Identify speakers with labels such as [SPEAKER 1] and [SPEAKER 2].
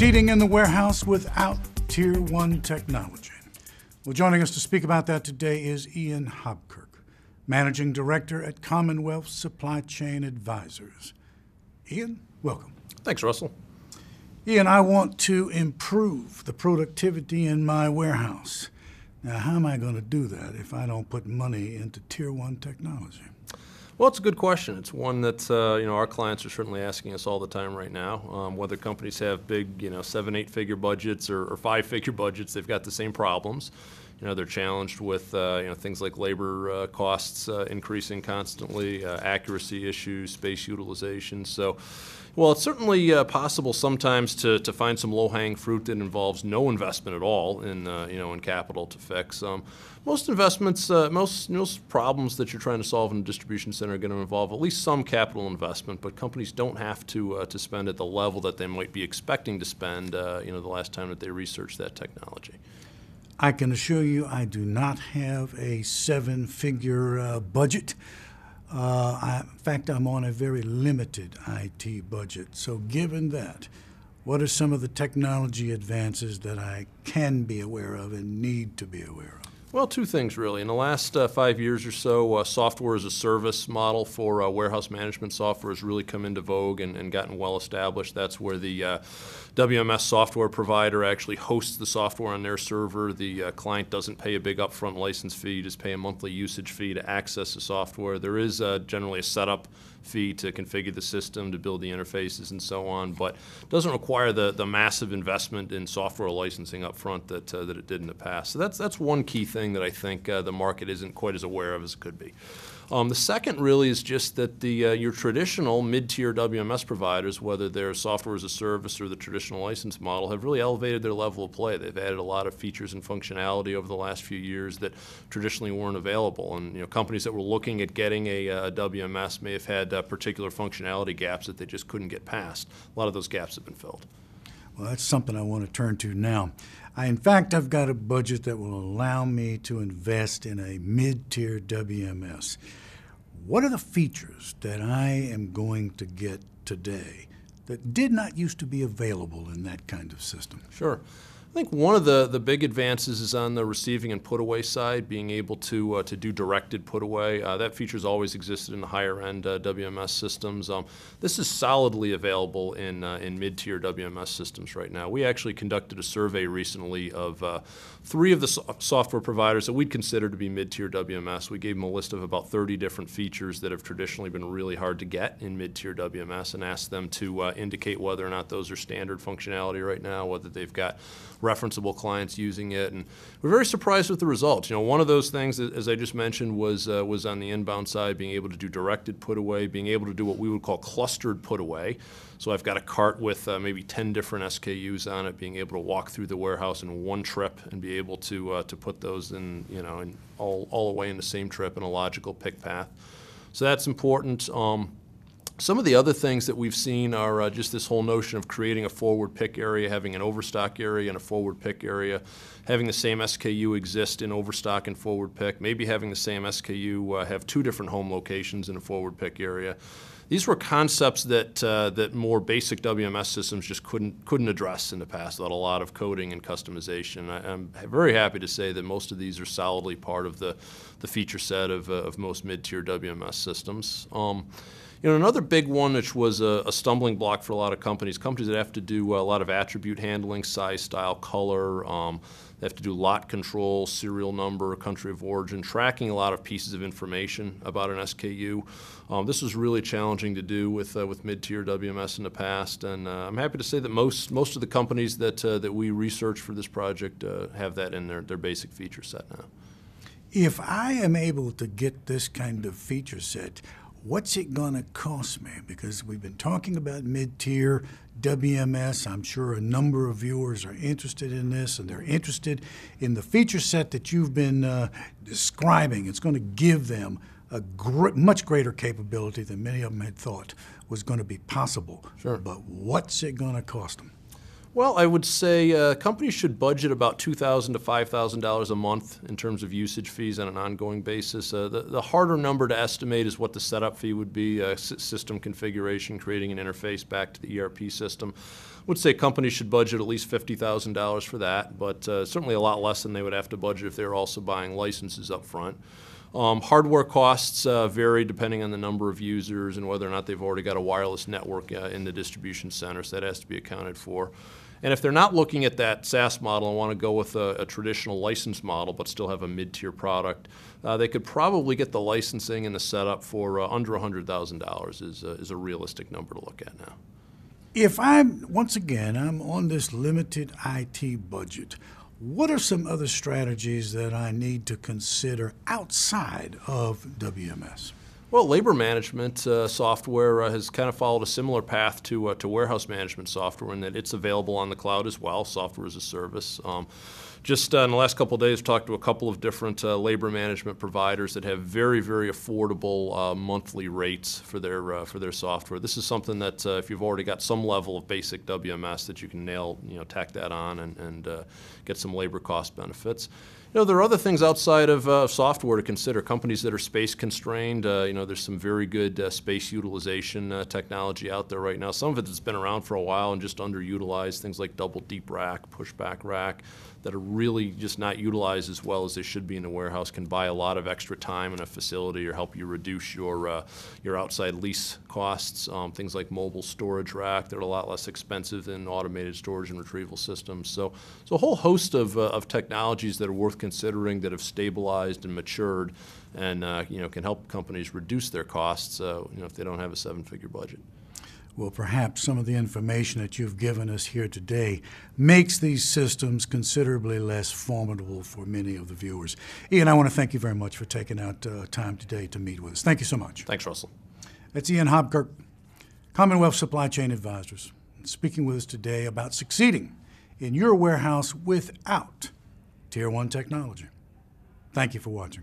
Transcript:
[SPEAKER 1] Seating in the warehouse without Tier 1 technology. Well, joining us to speak about that today is Ian Hobkirk, Managing Director at Commonwealth Supply Chain Advisors. Ian, welcome.
[SPEAKER 2] Thanks, Russell.
[SPEAKER 1] Ian, I want to improve the productivity in my warehouse. Now, how am I going to do that if I don't put money into Tier 1 technology?
[SPEAKER 2] Well, it's a good question. It's one that our clients are certainly asking us all the time right now. Whether companies have big, 7, 8-figure budgets or 5-figure budgets, they've got the same problems. They're challenged with things like labor costs increasing constantly, accuracy issues, space utilization. So, well, it's certainly possible sometimes to find some low-hanging fruit that involves no investment at all in capital to fix. Most investments, most problems that you're trying to solve in a distribution center are going to involve at least some capital investment, but companies don't have to spend at the level that they might be expecting to spend, the last time that they researched that technology.
[SPEAKER 1] I can assure you I do not have a 7-figure budget. In fact, I'm on a very limited IT budget. So given that, what are some of the technology advances that I can be aware of and need to be aware of?
[SPEAKER 2] Well, two things really. In the last 5 years or so, software as a service model for warehouse management software has really come into vogue and gotten well established. That's where the WMS software provider actually hosts the software on their server. The client doesn't pay a big upfront license fee, you just pay a monthly usage fee to access the software. There is generally a setup fee to configure the system, to build the interfaces and so on, but it doesn't require the massive investment in software licensing up front that it did in the past. So that's one key thing that I think the market isn't quite as aware of as it could be. The second really is just that your traditional mid-tier WMS providers, whether they're software as a service or the traditional license model, have really elevated their level of play. They've added a lot of features and functionality over the last few years that traditionally weren't available. And companies that were looking at getting a WMS may have had particular functionality gaps that they just couldn't get past. A lot of those gaps have been filled.
[SPEAKER 1] Well, that's something I want to turn to now. In fact, I've got a budget that will allow me to invest in a mid-tier WMS. What are the features that I am going to get today that did not used to be available in that kind of system?
[SPEAKER 2] Sure. I think one of the big advances is on the receiving and put-away side, being able to do directed put-away. That feature's always existed in the higher-end WMS systems. This is solidly available in mid-tier WMS systems right now. We actually conducted a survey recently of 3 of the software providers that we'd consider to be mid-tier WMS. We gave them a list of about 30 different features that have traditionally been really hard to get in mid-tier WMS and asked them to indicate whether or not those are standard functionality right now, whether they've got referenceable clients using it, and we're very surprised with the results. One of those things, as I just mentioned, was on the inbound side, being able to do directed put away, being able to do what we would call clustered put away. So I've got a cart with maybe 10 different SKUs on it, being able to walk through the warehouse in one trip and be able to put those in all the way in the same trip in a logical pick path. So that's important. Some of the other things that we've seen are just this whole notion of creating a forward pick area, having an overstock area and a forward pick area, having the same SKU exist in overstock and forward pick, maybe having the same SKU have 2 different home locations in a forward pick area. These were concepts that more basic WMS systems just couldn't address in the past without a lot of coding and customization. I'm very happy to say that most of these are solidly part of the feature set of most mid-tier WMS systems. Another big one, which was a stumbling block for a lot of companies that have to do a lot of attribute handling, size, style, color. They have to do lot control, serial number, country of origin, tracking a lot of pieces of information about an SKU. This was really challenging to do with mid-tier WMS in the past, and I'm happy to say that most of the companies that we researched for this project have that in their basic feature set now.
[SPEAKER 1] If I am able to get this kind of feature set, what's it going to cost me? Because we've been talking about mid-tier WMS. I'm sure a number of viewers are interested in this, and they're interested in the feature set that you've been describing. It's going to give them a much greater capability than many of them had thought was going to be possible.
[SPEAKER 2] Sure.
[SPEAKER 1] But what's it going to cost them?
[SPEAKER 2] Well, I would say companies should budget about $2,000 to $5,000 a month in terms of usage fees on an ongoing basis. The harder number to estimate is what the setup fee would be, system configuration, creating an interface back to the ERP system. I would say companies should budget at least $50,000 for that, but certainly a lot less than they would have to budget if they were also buying licenses up front. Hardware costs vary depending on the number of users and whether or not they've already got a wireless network in the distribution center, so that has to be accounted for. And if they're not looking at that SaaS model and want to go with a traditional license model but still have a mid-tier product, they could probably get the licensing and the setup for under $100,000 is a realistic number to look at now.
[SPEAKER 1] If I'm on this limited IT budget, what are some other strategies that I need to consider outside of WMS?
[SPEAKER 2] Well, labor management software has kind of followed a similar path to warehouse management software in that it's available on the cloud as well, software as a service. Just in the last couple of days, I've talked to a couple of different labor management providers that have very, very affordable monthly rates for their software. This is something that if you've already got some level of basic WMS, that you can tack that on and get some labor cost benefits. There are other things outside of software to consider. Companies that are space constrained, there's some very good space utilization technology out there right now. Some of it has been around for a while and just underutilized, things like double deep rack, pushback rack, that are really just not utilized as well as they should be in the warehouse, can buy a lot of extra time in a facility or help you reduce your outside lease costs. Things like mobile storage rack, they're a lot less expensive than automated storage and retrieval systems. So a whole host of technologies that are worth considering that have stabilized and matured and can help companies reduce their costs if they don't have a seven-figure budget.
[SPEAKER 1] Well, perhaps some of the information that you've given us here today makes these systems considerably less formidable for many of the viewers. Ian, I want to thank you very much for taking out time today to meet with us. Thank you so much.
[SPEAKER 2] Thanks, Russell.
[SPEAKER 1] That's Ian Hobkirk, Commonwealth Supply Chain Advisors, speaking with us today about succeeding in your warehouse without Tier 1 technology. Thank you for watching.